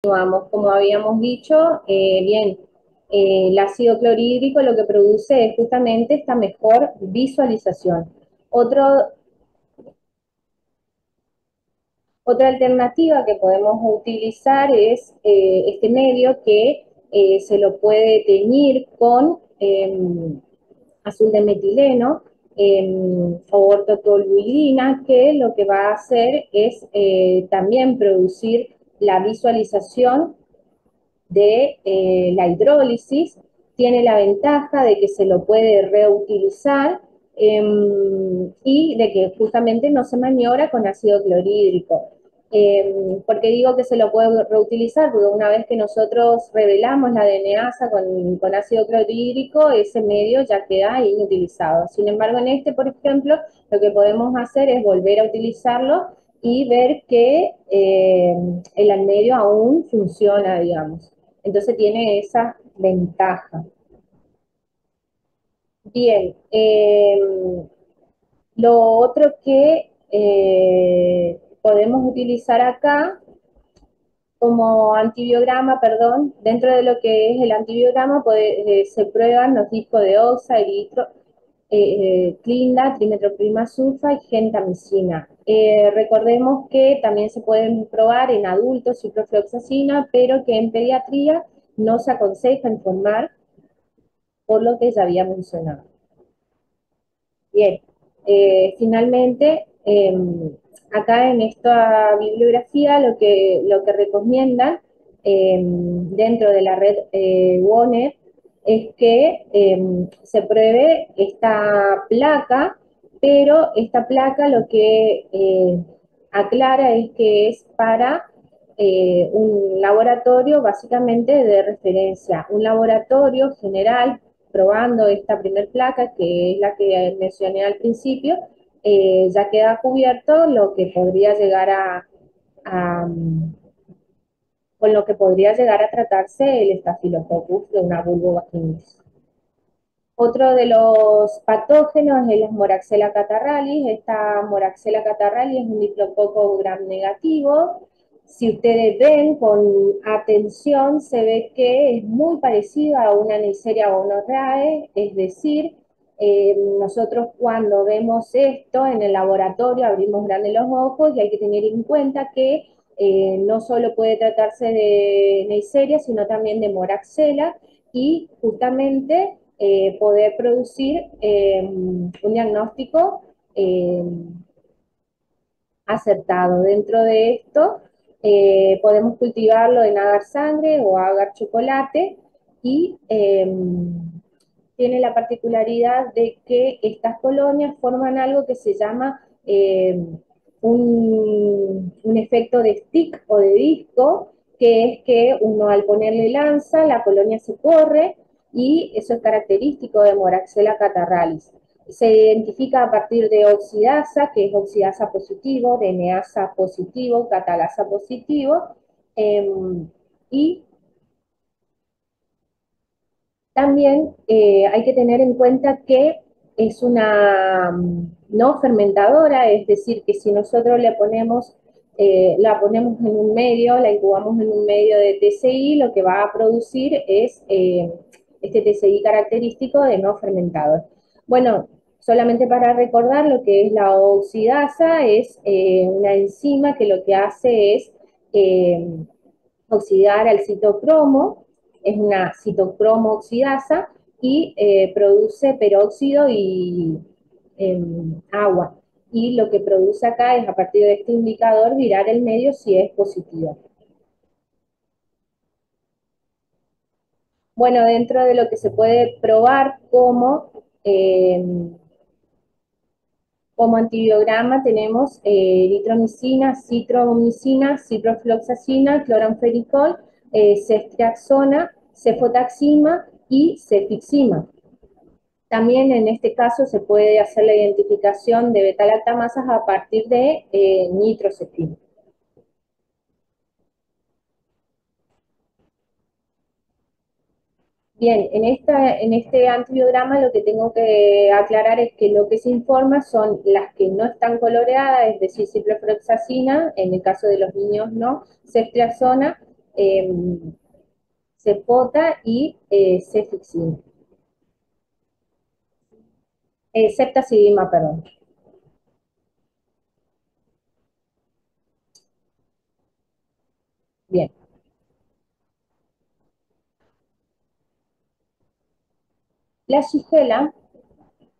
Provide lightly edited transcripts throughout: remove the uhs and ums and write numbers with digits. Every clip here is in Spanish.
Continuamos, como habíamos dicho, bien, el ácido clorhídrico lo que produce es justamente esta mejor visualización. Otro, Otra alternativa que podemos utilizar es este medio que se lo puede teñir con azul de metileno o ortotoluidina, que lo que va a hacer es también producir la visualización de la hidrólisis. Tiene la ventaja de que se lo puede reutilizar y de que justamente no se maniobra con ácido clorhídrico. ¿Por qué digo que se lo puede reutilizar? Porque una vez que nosotros revelamos la DNasa con ácido clorhídrico, ese medio ya queda inutilizado. Sin embargo, en este, por ejemplo, lo que podemos hacer es volver a utilizarlo y ver que el medio aún funciona, digamos. Entonces tiene esa ventaja. Bien, lo otro que podemos utilizar acá como antibiograma, perdón, dentro de lo que es el antibiograma se prueban los discos de oxa, eritro, clinda, trimetroprima sulfa y gentamicina. Recordemos que también se pueden probar en adultos ciprofloxacina, pero que en pediatría no se aconseja informar por lo que ya había mencionado. Bien, finalmente, acá en esta bibliografía lo que recomiendan dentro de la red WONER es que se pruebe esta placa, pero esta placa lo que aclara es que es para un laboratorio básicamente de referencia, un laboratorio general probando esta primer placa, que es la que mencioné al principio, ya queda cubierto lo que podría llegar a con lo que podría llegar a tratarse el estafilococcus de una vulvovaginitis. Otro de los patógenos es la Moraxella catarrhalis. Esta Moraxella catarrhalis es un diplococo gram negativo. Si ustedes ven con atención, se ve que es muy parecido a una Neisseria gonorrhoeae, es decir, nosotros cuando vemos esto en el laboratorio abrimos grandes los ojos y hay que tener en cuenta que no solo puede tratarse de Neisseria, sino también de Moraxella y justamente poder producir un diagnóstico acertado. Dentro de esto podemos cultivarlo en agar sangre o agar chocolate y tiene la particularidad de que estas colonias forman algo que se llama un efecto de stick o de disco, que es que uno al ponerle lanza, la colonia se corre, y eso es característico de Moraxella catarrhalis. Se identifica a partir de oxidasa, que es oxidasa positivo, DNasa positivo, catalasa positivo, eh, y también hay que tener en cuenta que es una no fermentadora, es decir, que si nosotros la ponemos en un medio, la incubamos en un medio de TCI, lo que va a producir es este TCI característico de no fermentador. Bueno, solamente para recordar lo que es la oxidasa, es una enzima que lo que hace es eh, oxidar al citocromo, es una citocromo oxidasa y produce peróxido y agua. Y lo que produce acá es a partir de este indicador virar el medio si es positivo. Bueno, dentro de lo que se puede probar como antibiograma tenemos eritromicina, citromicina, ciprofloxacina, cloranfenicol, ceftriaxona, cefotaxima y cefixima. También en este caso se puede hacer la identificación de beta-lactamasas a partir de nitrocefina. Bien, en este antibiograma lo que tengo que aclarar es que lo que se informa son las que no están coloreadas, es decir, ciprofloxacina, en el caso de los niños no, ceftriaxona, Cepota y cefixima. Ceftazidima, perdón. Bien. La Shigella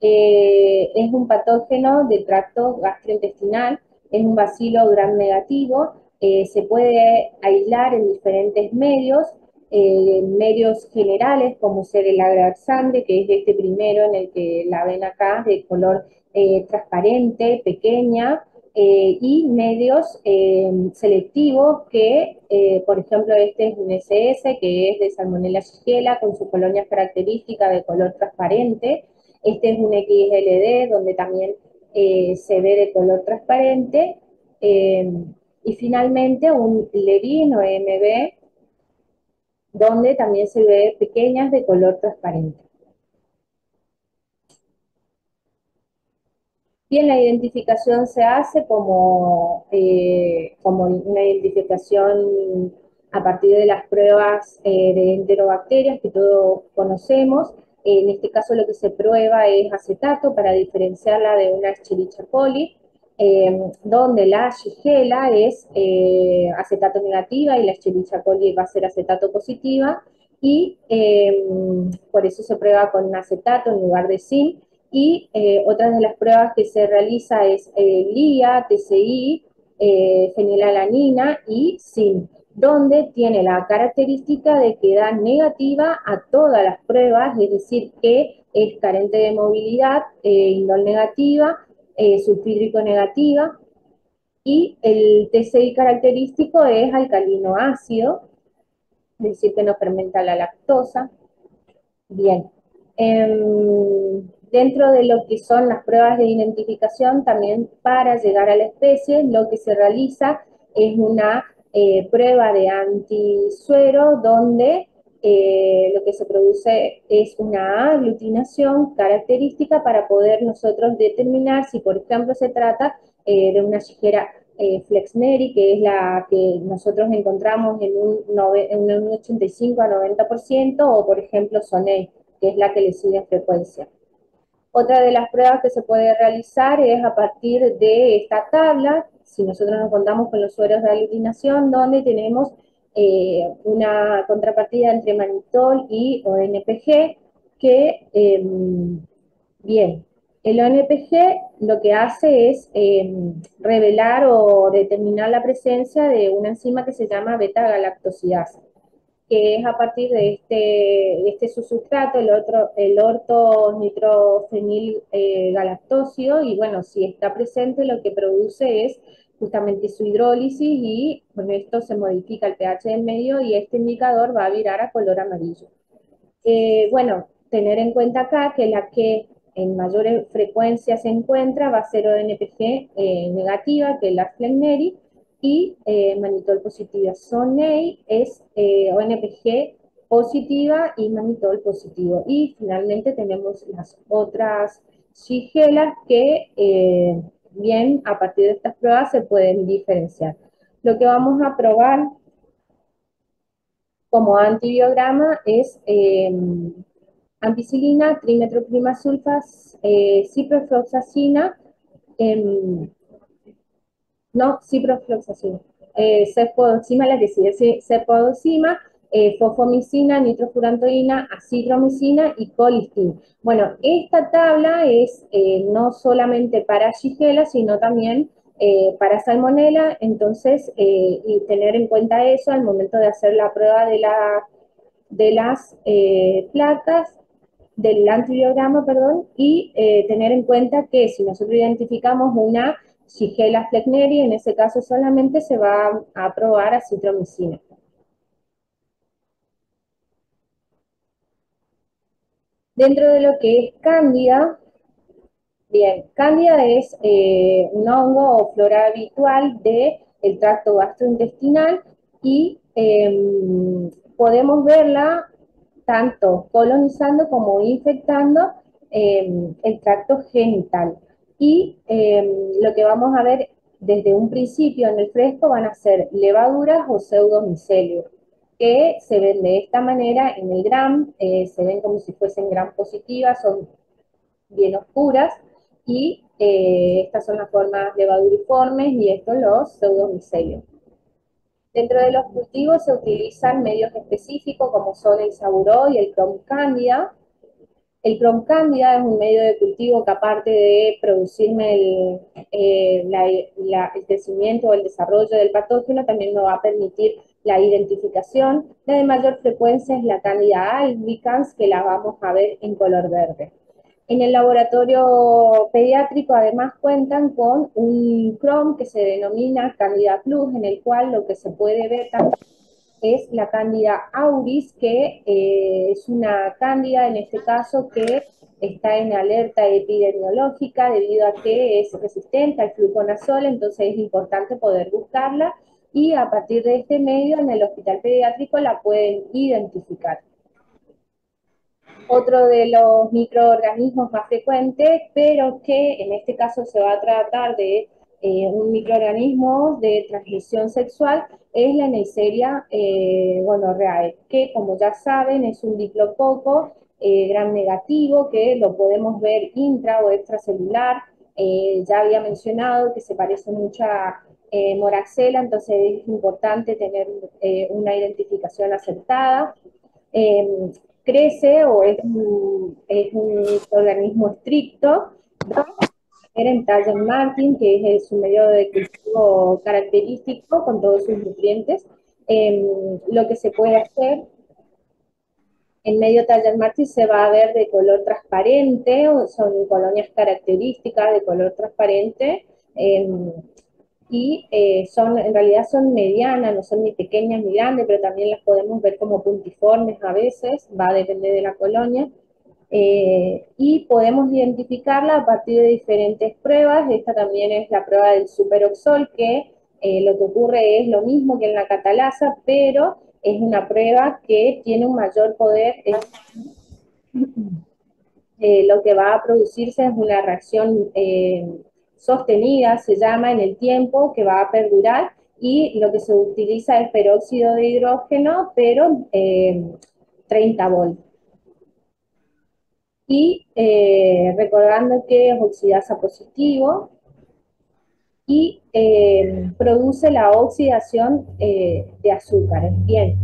es un patógeno del tracto gastrointestinal, es un bacilo gram negativo, se puede aislar en diferentes medios generales como ser el agravaxande, que es este primero en el que la ven acá, de color transparente, pequeña, y medios selectivos que, por ejemplo, este es un SS, que es de Salmonella shigella, con su colonia característica de color transparente. Este es un XLD, donde también se ve de color transparente. Eh, y finalmente un Levin o MB, donde también se ve pequeñas de color transparente. Bien, la identificación se hace como una identificación a partir de las pruebas de enterobacterias que todos conocemos. En este caso lo que se prueba es acetato para diferenciarla de una Escherichia coli, donde la Shigella es acetato negativa y la Escherichia coli va a ser acetato positiva, y por eso se prueba con acetato en lugar de zinc. Y otra de las pruebas que se realiza es LIA, TCI, fenilalanina y zinc, donde tiene la característica de que da negativa a todas las pruebas, es decir, que es carente de movilidad, indol negativa, sulfídrico negativa, y el TCI característico es alcalino ácido, es decir, que no fermenta la lactosa. Bien. Dentro de lo que son las pruebas de identificación, también para llegar a la especie, lo que se realiza es una prueba de antisuero, donde lo que se produce es una aglutinación característica para poder nosotros determinar si, por ejemplo, se trata de una Shigella Flexneri, que es la que nosotros encontramos en un 85 a 90%, o por ejemplo Sonei, que es la que le sigue en frecuencia. Otra de las pruebas que se puede realizar es a partir de esta tabla, si nosotros nos contamos con los sueros de aglutinación, donde tenemos una contrapartida entre mannitol y ONPG, que bien, el ONPG lo que hace es revelar o determinar la presencia de una enzima que se llama beta-galactosidasa, que es a partir de este substrato, el ortonitrofenil galactósido, y bueno, si está presente lo que produce es justamente su hidrólisis, y con esto se modifica el pH del medio y este indicador va a virar a color amarillo. Bueno, tener en cuenta acá que la que en mayor frecuencia se encuentra va a ser ONPG negativa, que es la Flexneri, y mannitol positiva. Sonei es ONPG positiva y mannitol positivo. Y finalmente tenemos las otras shigellas que, bien, a partir de estas pruebas se pueden diferenciar. Lo que vamos a probar como antibiograma es ampicilina, trimetoprimazulfas, ciprofloxacina, eh, no, ciprofloxacina, cefodoxima, la que sigue, sí, cefodoxima, fofomicina, nitrofurantoína, acitromicina y colistin. Bueno, esta tabla es no solamente para Shigella, sino también para Salmonella, entonces, y tener en cuenta eso al momento de hacer la prueba de las placas, del antibiograma, perdón, y tener en cuenta que si nosotros identificamos una Shigella flexneri, en ese caso solamente se va a probar acitromicina. Dentro de lo que es cándida, bien, cándida es un hongo o flora habitual del tracto gastrointestinal, y podemos verla tanto colonizando como infectando el tracto genital. Y lo que vamos a ver desde un principio en el fresco van a ser levaduras o pseudomicelios. que se ven de esta manera en el gram, se ven como si fuesen gram positivas, son bien oscuras, y estas son las formas levaduriformes y estos los pseudomicelios. Dentro de los cultivos se utilizan medios específicos como son el saburó y el crom cándida. El crom cándida es un medio de cultivo que, aparte de producirme el crecimiento o el desarrollo del patógeno, también me va a permitir la identificación. La de mayor frecuencia es la Candida albicans, que la vamos a ver en color verde. En el laboratorio pediátrico además cuentan con un crom que se denomina Candida Plus, en el cual lo que se puede ver también es la Candida auris, que es una cándida en este caso que está en alerta epidemiológica debido a que es resistente al fluconazol, entonces es importante poder buscarla, y a partir de este medio en el hospital pediátrico la pueden identificar. Otro de los microorganismos más frecuentes, pero que en este caso se va a tratar de un microorganismo de transmisión sexual, es la Neisseria gonorrhoeae, que, como ya saben, es un diplococo gram negativo, que lo podemos ver intra o extracelular. Ya había mencionado que se parece mucho a moraxella, entonces es importante tener una identificación acertada. Eh, Crece o es un organismo estricto, era en Tallen Martin, que es su medio de cultivo característico con todos sus nutrientes. Lo que se puede hacer en medio Tallen Martin se va a ver de color transparente, son colonias características de color transparente. Y en realidad son medianas, no son ni pequeñas ni grandes, pero también las podemos ver como puntiformes a veces, va a depender de la colonia. Y podemos identificarla a partir de diferentes pruebas. Esta también es la prueba del superoxol, que lo que ocurre es lo mismo que en la catalasa, pero es una prueba que tiene un mayor poder. Lo que va a producirse es una reacción sostenida, se llama, en el tiempo, que va a perdurar, y lo que se utiliza es peróxido de hidrógeno, pero 30 volt. Y recordando que es oxidasa positivo y produce la oxidación de azúcares. Bien,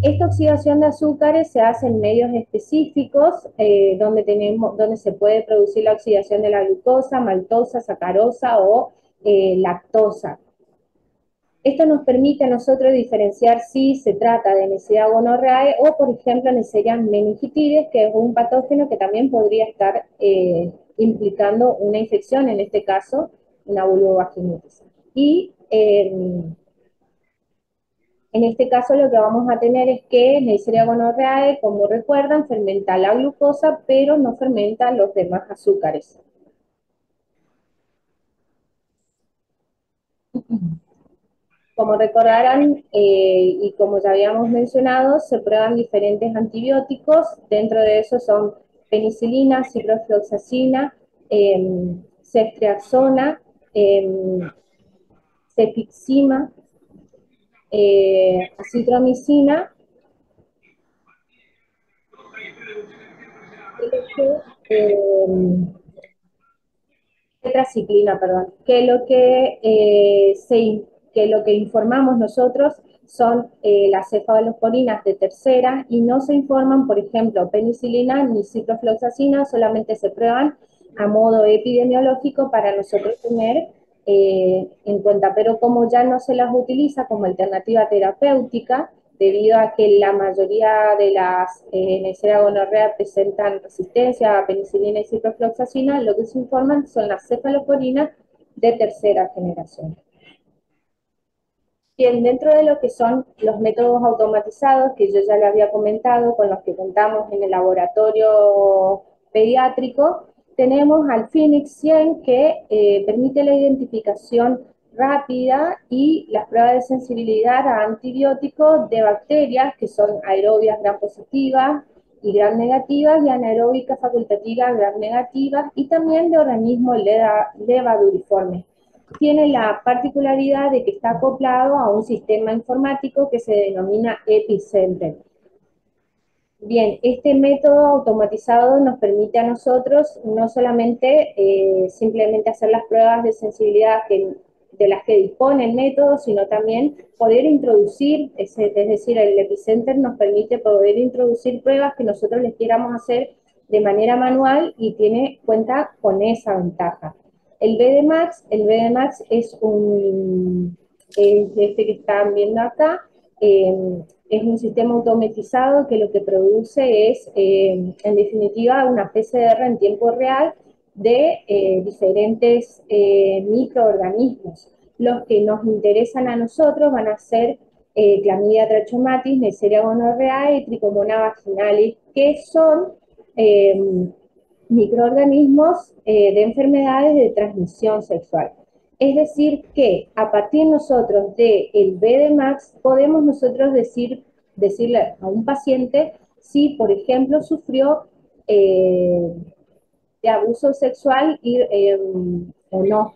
esta oxidación de azúcares se hace en medios específicos donde se puede producir la oxidación de la glucosa, maltosa, sacarosa o lactosa. Esto nos permite a nosotros diferenciar si se trata de Neisseria gonorrhoeae o, por ejemplo, Neisseria meningitidis, que es un patógeno que también podría estar implicando una infección, en este caso, una vulvovaginitis. Y en este caso lo que vamos a tener es que Neisseria gonorrhoeae, como recuerdan, fermenta la glucosa, pero no fermenta los demás azúcares. Como recordarán, y como ya habíamos mencionado, se prueban diferentes antibióticos. Dentro de esos son penicilina, ciprofloxacina, ceftriaxona, cefixima, acitromicina, tetraciclina, perdón, que lo que informamos nosotros son las cefalosporinas de tercera, y no se informan, por ejemplo, penicilina ni ciprofloxacina, solamente se prueban a modo epidemiológico para nosotros tener en cuenta, pero como ya no se las utiliza como alternativa terapéutica, debido a que la mayoría de las Neisseria gonorrea presentan resistencia a penicilina y ciprofloxacina, lo que se informan son las cefalosporinas de tercera generación. Bien, dentro de lo que son los métodos automatizados, que yo ya le había comentado, con los que contamos en el laboratorio pediátrico, tenemos al Phoenix 100, que permite la identificación rápida y las pruebas de sensibilidad a antibióticos de bacterias que son aerobias gram positivas y gram negativas, y anaeróbicas facultativas gram negativas, y también de organismos levaduriformes. tiene la particularidad de que está acoplado a un sistema informático que se denomina Epicenter. Bien, este método automatizado nos permite a nosotros no solamente simplemente hacer las pruebas de sensibilidad de las que dispone el método, sino también poder introducir, es decir, el Epicenter nos permite poder introducir pruebas que nosotros les quieramos hacer de manera manual y cuenta con esa ventaja. El BDMAX es este que están viendo acá, eh, es un sistema automatizado que lo que produce es, en definitiva, una PCR en tiempo real de diferentes microorganismos. Los que nos interesan a nosotros van a ser Chlamydia trachomatis, Neisseria gonorrhoeae y Trichomonas vaginalis, que son eh, microorganismos de enfermedades de transmisión sexual. Es decir, que a partir nosotros del BDMAX podemos nosotros decirle a un paciente si, por ejemplo, sufrió de abuso sexual o no.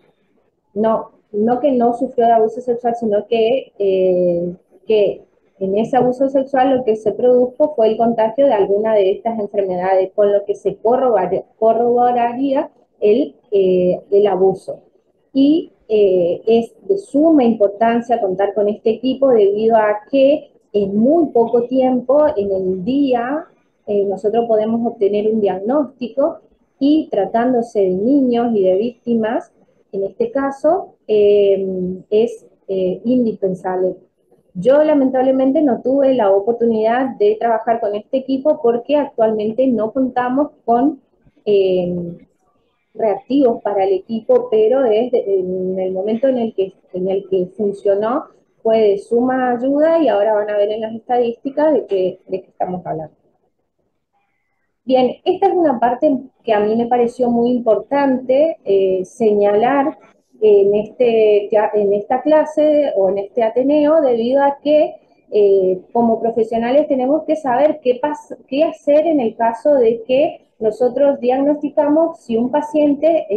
No que no sufrió de abuso sexual, sino que en ese abuso sexual lo que se produjo fue el contagio de alguna de estas enfermedades, con lo que se corroboraría el abuso. Y es de suma importancia contar con este equipo debido a que en muy poco tiempo, en el día, nosotros podemos obtener un diagnóstico y tratándose de niños y de víctimas, en este caso, es indispensable. Yo lamentablemente no tuve la oportunidad de trabajar con este equipo porque actualmente no contamos con eh, reactivos para el equipo, pero en el momento en el que funcionó fue de suma ayuda y ahora van a ver en las estadísticas de qué estamos hablando. Bien, esta es una parte que a mí me pareció muy importante señalar en esta clase o en este Ateneo, debido a que como profesionales tenemos que saber qué hacer en el caso de que nosotros diagnosticamos si un paciente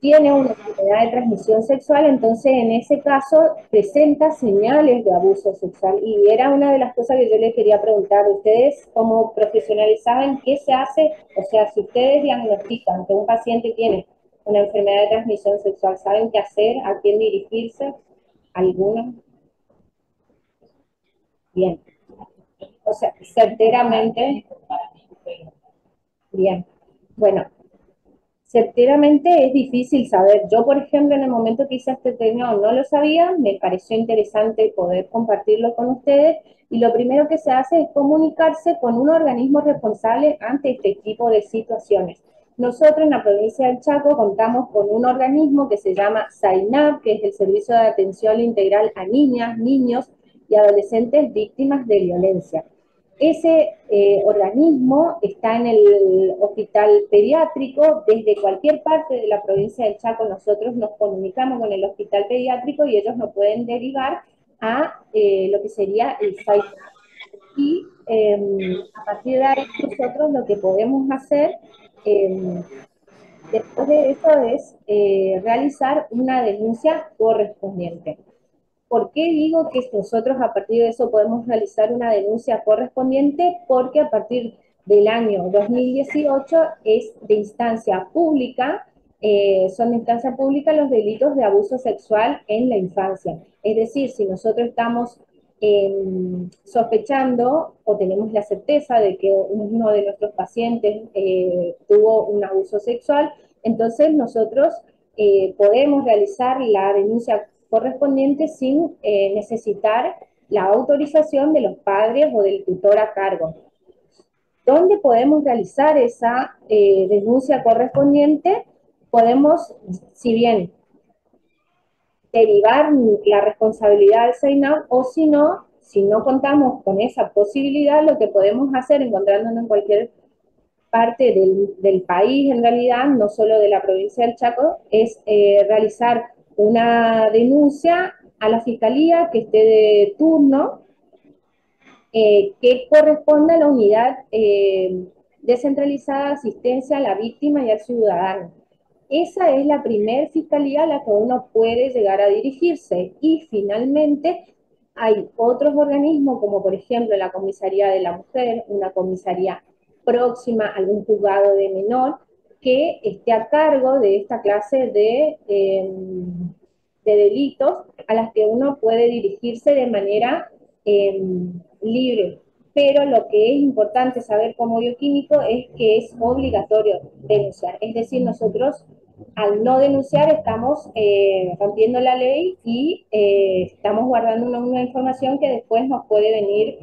tiene una enfermedad de transmisión sexual, entonces en ese caso presenta señales de abuso sexual. Y era una de las cosas que yo les quería preguntar. ¿Ustedes como profesionales saben qué se hace? O sea, si ustedes diagnostican que un paciente tiene una enfermedad de transmisión sexual, ¿saben qué hacer? ¿A quién dirigirse? ¿Alguna? Bien. O sea, certeramente, bien. Bueno, certeramente es difícil saber. Yo, por ejemplo, en el momento que hice este tema no lo sabía, me pareció interesante poder compartirlo con ustedes y lo primero que se hace es comunicarse con un organismo responsable ante este tipo de situaciones. Nosotros en la provincia del Chaco contamos con un organismo que se llama SAINAP, que es el Servicio de Atención Integral a Niñas, Niños y Adolescentes Víctimas de Violencia. Ese organismo está en el hospital pediátrico. Desde cualquier parte de la provincia del Chaco nosotros nos comunicamos con el hospital pediátrico y ellos nos pueden derivar a lo que sería el site. Y a partir de ahí nosotros lo que podemos hacer después de eso es realizar una denuncia correspondiente. ¿Por qué digo que nosotros a partir de eso podemos realizar una denuncia correspondiente? Porque a partir del año 2018 es de instancia pública, son de instancia pública los delitos de abuso sexual en la infancia. Es decir, si nosotros estamos sospechando o tenemos la certeza de que uno de nuestros pacientes tuvo un abuso sexual, entonces nosotros podemos realizar la denuncia correspondiente sin necesitar la autorización de los padres o del tutor a cargo. ¿Dónde podemos realizar esa denuncia correspondiente? Podemos, si bien derivar la responsabilidad al SEINAP, o si no contamos con esa posibilidad, lo que podemos hacer, encontrándonos en cualquier parte del país, en realidad, no solo de la provincia del Chaco, es realizar una denuncia a la fiscalía que esté de turno, que corresponda a la unidad descentralizada de asistencia a la víctima y al ciudadano. esa es la primer fiscalía a la que uno puede llegar a dirigirse. Y finalmente hay otros organismos, como por ejemplo la comisaría de la mujer, una comisaría próxima a algún juzgado de menor, que esté a cargo de esta clase de delitos a las que uno puede dirigirse de manera libre. Pero lo que es importante saber como bioquímico es que es obligatorio denunciar. Es decir, nosotros al no denunciar estamos rompiendo la ley y estamos guardando una información que después nos puede venir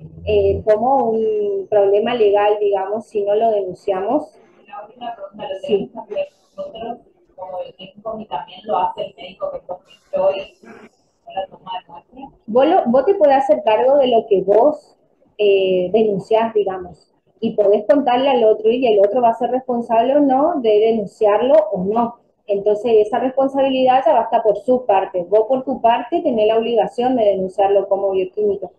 como un problema legal, digamos, si no lo denunciamos. La última pregunta, ¿lo Sí. tenemos que hacer nosotros como bioquímicos y también lo hace el médico que convirtió y con la toma de muestra? Vos te podés hacer cargo de lo que vos denunciás, digamos, y podés contarle al otro y el otro va a ser responsable o no de denunciarlo o no. Entonces esa responsabilidad ya va a estar por su parte. Vos por tu parte tenés la obligación de denunciarlo como bioquímico.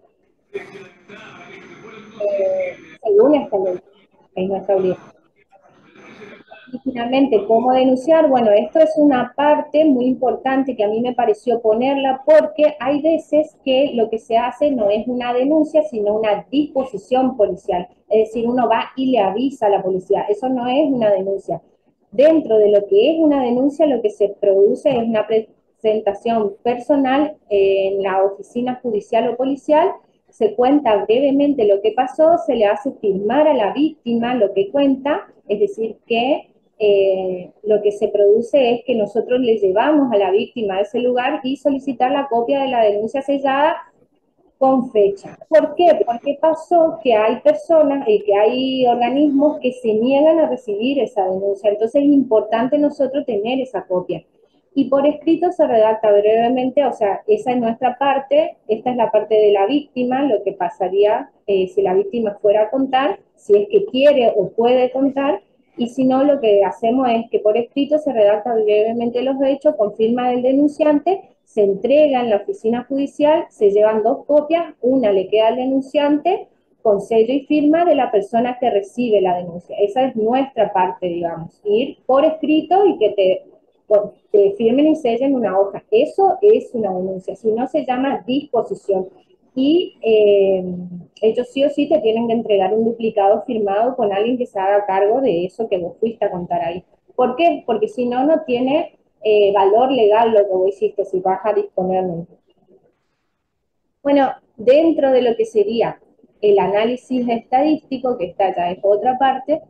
Según esta ley, es nuestra obligación. Y finalmente, ¿cómo denunciar? Bueno, esto es una parte muy importante que a mí me pareció ponerla porque hay veces que lo que se hace no es una denuncia, sino una disposición policial. Es decir, uno va y le avisa a la policía. Eso no es una denuncia. Dentro de lo que es una denuncia, lo que se produce es una presentación personal en la oficina judicial o policial, se cuenta brevemente lo que pasó, se le hace firmar a la víctima lo que cuenta, es decir, que lo que se produce es que nosotros le llevamos a la víctima a ese lugar y solicitar la copia de la denuncia sellada con fecha. ¿Por qué? Porque pasó que hay personas y que hay organismos que se niegan a recibir esa denuncia. Entonces es importante nosotros tener esa copia. Y por escrito se redacta brevemente, o sea, esa es nuestra parte, esta es la parte de la víctima, lo que pasaría si la víctima fuera a contar, si es que quiere o puede contar, y si no, lo que hacemos es que por escrito se redacta brevemente los hechos con firma del denunciante, se entrega en la oficina judicial, se llevan dos copias, una le queda al denunciante con sello y firma de la persona que recibe la denuncia. Esa es nuestra parte, digamos, ir por escrito y que te firmen y sellen una hoja. Eso es una denuncia, si no se llama disposición. Y ellos sí o sí te tienen que entregar un duplicado firmado con alguien que se haga cargo de eso que vos fuiste a contar ahí. ¿Por qué? Porque si no, no tiene valor legal lo que vos hiciste, si vas a disponerlo. Bueno, dentro de lo que sería el análisis estadístico, que está ya es otra parte,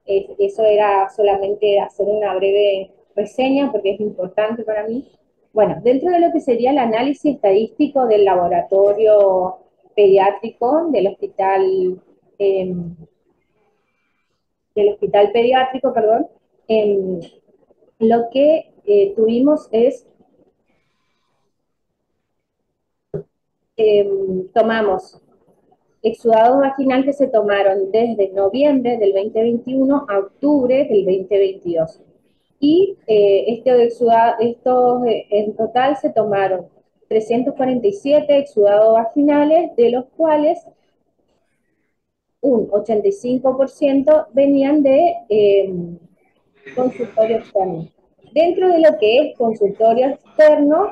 eso era solamente hacer una breve reseña porque es importante para mí. Bueno, dentro de lo que sería el análisis estadístico del laboratorio pediátrico eh, del hospital pediátrico, perdón, lo que tuvimos es, tomamos exudados vaginal que se tomaron desde noviembre del 2021 a octubre del 2022. Y estos en total se tomaron 347 exudados vaginales, de los cuales un 85% venían de consultorio externo. Dentro de lo que es consultorio externo,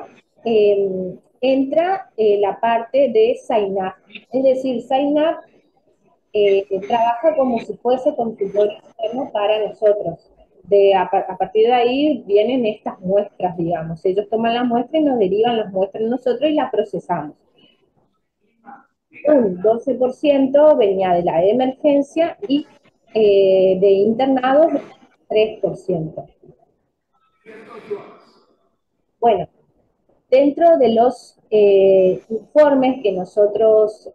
entra la parte de SAINAP. Es decir, SAINAP trabaja como si fuese consultorio externo para nosotros. A partir de ahí vienen estas muestras, digamos. Ellos toman las muestras y nos derivan las muestras nosotros y las procesamos. Un 12% venía de la emergencia y de internados 3%. Bueno, dentro de los informes que nosotros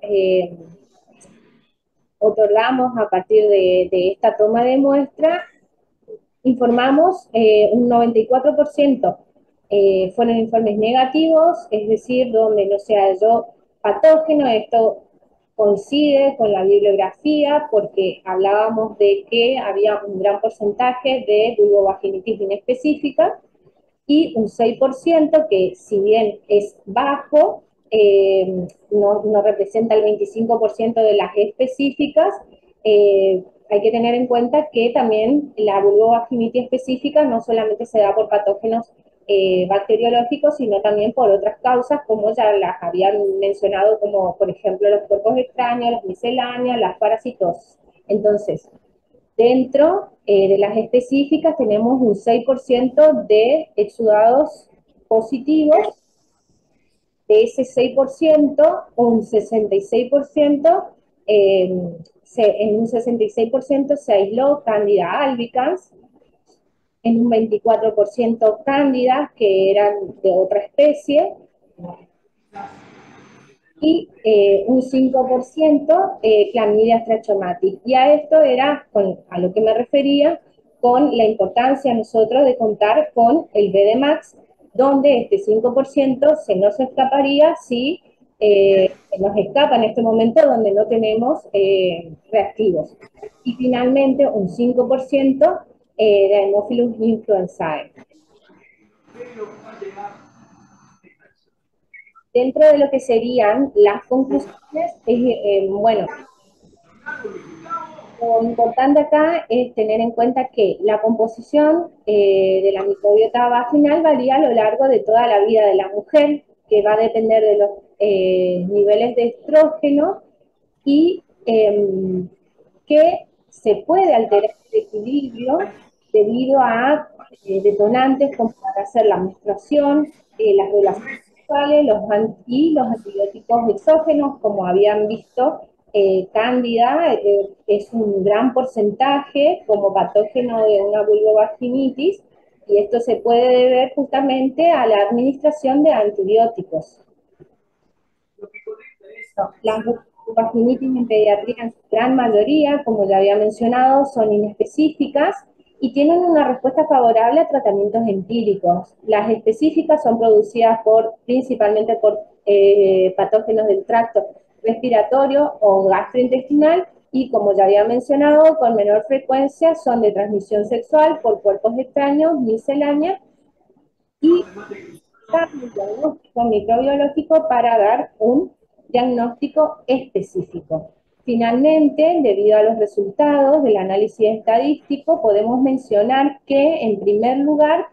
otorgamos a partir de esta toma de muestra, informamos un 94% fueron informes negativos, es decir, donde no se halló patógeno. Esto coincide con la bibliografía porque hablábamos de que había un gran porcentaje de vulvovaginitis inespecífica y un 6% que si bien es bajo, no representa el 25% de las específicas, hay que tener en cuenta que también la vulvovaginitis específica no solamente se da por patógenos bacteriológicos, sino también por otras causas, como ya las habían mencionado, como por ejemplo los cuerpos extraños, las misceláneas, las parasitosis. Entonces, dentro de las específicas tenemos un 6% de exudados positivos. De ese 6%, un 66%, en un 66% se aisló Candida albicans, en un 24% Cándidas, que eran de otra especie, y un 5% Chlamydia trachomatis. Y a esto era a lo que me refería con la importancia nosotros de contar con el BDMAX, donde este 5% se nos escaparía si nos escapa en este momento donde no tenemos reactivos. Y finalmente un 5% de Haemophilus influenzae. Dentro de lo que serían las conclusiones, bueno, lo importante acá es tener en cuenta que la composición de la microbiota vaginal varía a lo largo de toda la vida de la mujer, que va a depender de los niveles de estrógeno y que se puede alterar el equilibrio debido a detonantes como para hacer la menstruación, las relaciones sexuales y los antibióticos exógenos, como habían visto. Cándida es un gran porcentaje como patógeno de una vulvovaginitis, y esto se puede deber justamente a la administración de antibióticos. Las vaginitis en pediatría en su gran mayoría, como ya había mencionado, son inespecíficas y tienen una respuesta favorable a tratamientos empíricos. Las específicas son producidas principalmente por patógenos del tracto respiratorio o gastrointestinal, y como ya había mencionado, con menor frecuencia son de transmisión sexual por cuerpos extraños, misceláneas, y un diagnóstico microbiológico para dar un diagnóstico específico. Finalmente, debido a los resultados del análisis estadístico, podemos mencionar que, en primer lugar,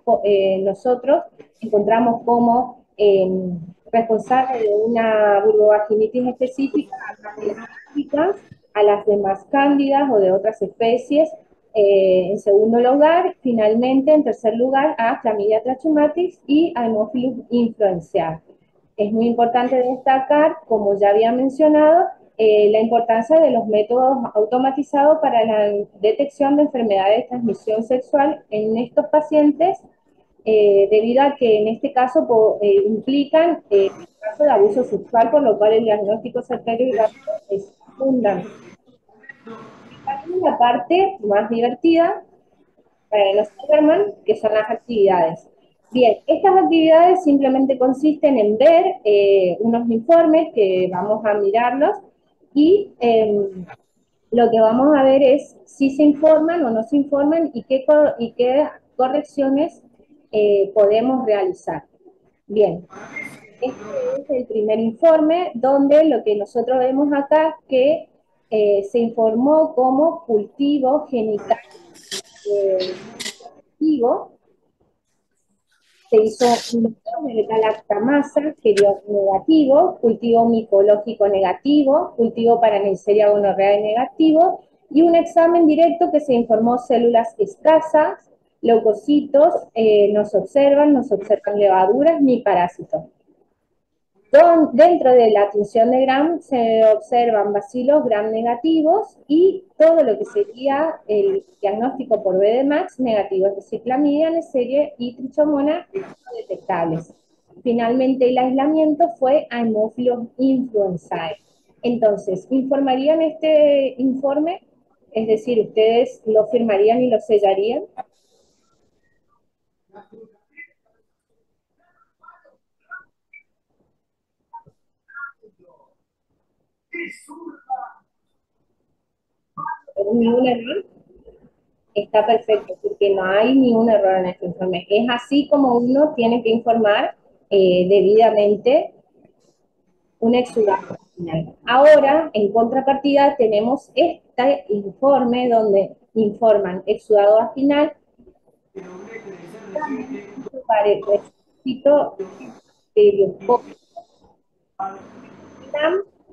nosotros encontramos como responsable de una vulvovaginitis específica a las demás cándidas o de otras especies. En segundo lugar, finalmente, en tercer lugar, a Chlamydia trachomatis y a Haemophilus influenzae. Es muy importante destacar, como ya había mencionado, la importancia de los métodos automatizados para la detección de enfermedades de transmisión sexual en estos pacientes, debido a que en este caso implican caso de abuso sexual, por lo cual el diagnóstico certero y rápido es fundamental. La parte más divertida para que no se duerman, que son las actividades. Bien, estas actividades simplemente consisten en ver unos informes que vamos a mirarlos, y lo que vamos a ver es si se informan o no se informan y qué correcciones podemos realizar. Bien, este es el primer informe, donde lo que nosotros vemos acá que se informó como cultivo genital positivo. Se hizo un informe de galactamasa, que dio negativo, cultivo micológico negativo, cultivo para Neisseria gonorrhoeae negativo, y un examen directo que se informó células escasas, leucocitos, nos observan levaduras ni parásitos. Dentro de la tinción de Gram se observan bacilos Gram negativos y todo lo que sería el diagnóstico por BDMAX negativo, es decir, clamidia, Neisseria y trichomona no detectables. Finalmente, el aislamiento fue a Haemophilus influenzae. Entonces, ¿informarían este informe? Es decir, ¿ustedes lo firmarían y lo sellarían? ¿Ningún error? Está perfecto, porque no hay ningún error en este informe. Es así como uno tiene que informar debidamente un exudado. final. Ahora, en contrapartida, tenemos este informe donde informan exudado vaginal, requisito de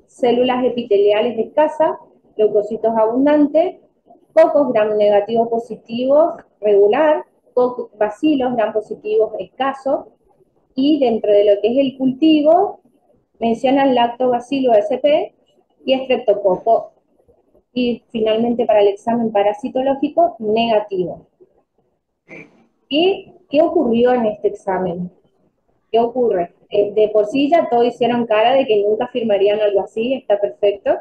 células epiteliales escasas, leucocitos abundantes, pocos gram negativos positivos regular, pocos bacilos gram positivos escasos, y dentro de lo que es el cultivo, mencionan lactobacillus sp y estreptococo, y finalmente para el examen parasitológico negativo. ¿Y qué ocurrió en este examen? ¿Qué ocurre? De por sí ya todos hicieron cara de que nunca firmarían algo así, está perfecto,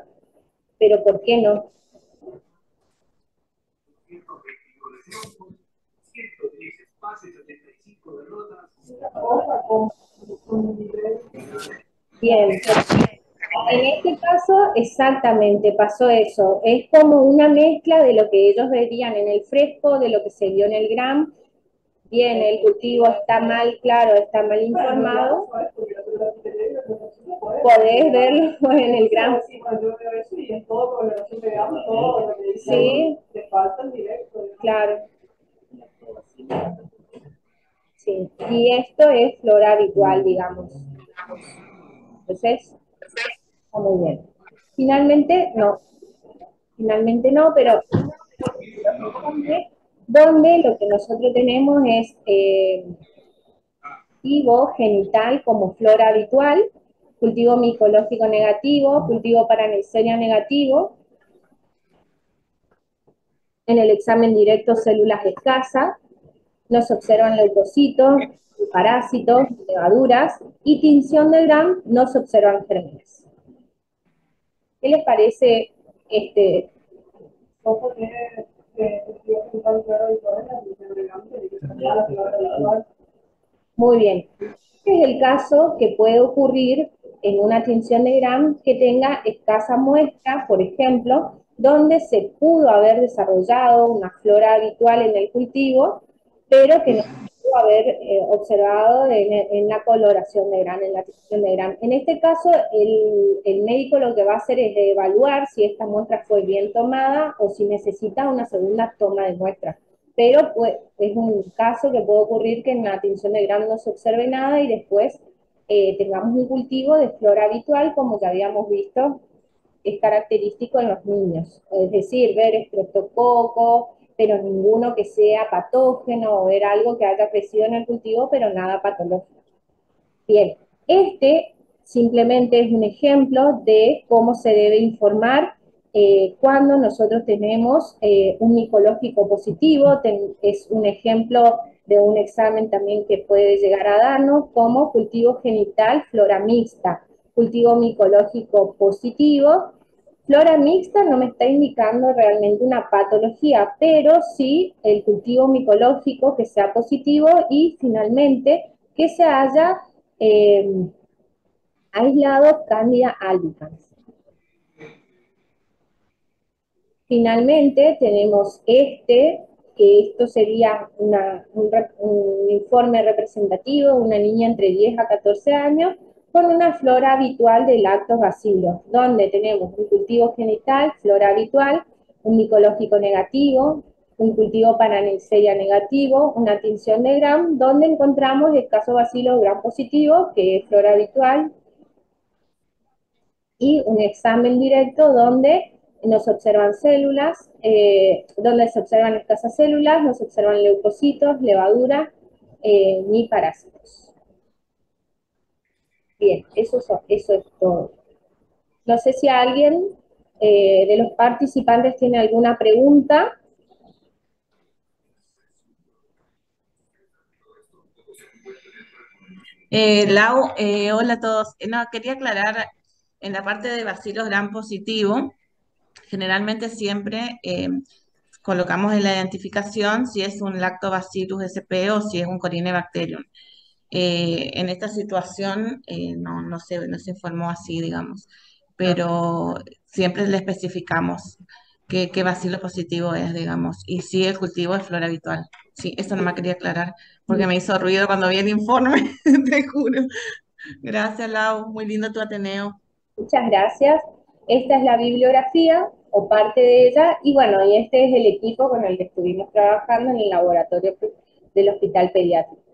pero ¿por qué no? Bien, en este caso exactamente pasó eso. Es como una mezcla de lo que ellos verían en el fresco, de lo que se vio en el GRAM. Bien, el cultivo está mal, claro, está mal informado. Podés verlo en el GRAM. Sí, claro. Sí, y esto es flora habitual, digamos. Entonces, está muy bien. Finalmente no, pero donde lo que nosotros tenemos es cultivo genital como flora habitual, cultivo micológico negativo, cultivo para Neisseria negativo, en el examen directo células escasas, no se observan leucocitos, parásitos, levaduras, y tinción de Gram no se observan gérmenes. ¿Qué les parece este? Muy bien. Este es el caso que puede ocurrir en una tinción de Gram que tenga escasa muestra, por ejemplo, donde se pudo haber desarrollado una flora habitual en el cultivo, pero que no se pudo haber observado en la coloración de Gram, en la tinción de Gram. En este caso, el médico lo que va a hacer es evaluar si esta muestra fue bien tomada o si necesita una segunda toma de muestra, pero pues, es un caso que puede ocurrir que en la tinción de Gram no se observe nada y después tengamos un cultivo de flora habitual, como ya habíamos visto, es característico en los niños. Es decir, ver estreptococo, pero ninguno que sea patógeno, o ver algo que haya crecido en el cultivo, pero nada patológico. Bien, este simplemente es un ejemplo de cómo se debe informar cuando nosotros tenemos un micológico positivo. Es un ejemplo de un examen también que puede llegar a darnos como cultivo genital flora mixta, cultivo micológico positivo. Flora mixta no me está indicando realmente una patología, pero sí el cultivo micológico que sea positivo y finalmente que se haya eh, aislado Candida albicans. Finalmente tenemos que esto sería un informe representativo, una niña entre 10 a 14 años, con una flora habitual de lactobacillus, donde tenemos un cultivo genital, flora habitual, un micológico negativo, un cultivo para Neisseria negativo, una tinción de Gram, donde encontramos escaso bacilo Gram positivo, que es flora habitual, y un examen directo donde nos observan células, donde se observan escasas células, nos observan leucocitos, levadura, ni parásitos. Bien, eso es todo. No sé si alguien de los participantes tiene alguna pregunta. Lau, hola a todos. No, quería aclarar en la parte de bacilos gram positivo, generalmente siempre colocamos en la identificación si es un Lactobacillus sp o si es un Corynebacterium. En esta situación no se informó así, digamos, pero siempre le especificamos qué bacilo positivo es, digamos, y si el cultivo es flora habitual. Sí, eso no me quería aclarar, porque me hizo ruido cuando vi el informe, te juro. Gracias, Lau, muy lindo tu Ateneo. Muchas gracias. Esta es la bibliografía o parte de ella y bueno, y este es el equipo con el que estuvimos trabajando en el laboratorio del Hospital Pediátrico.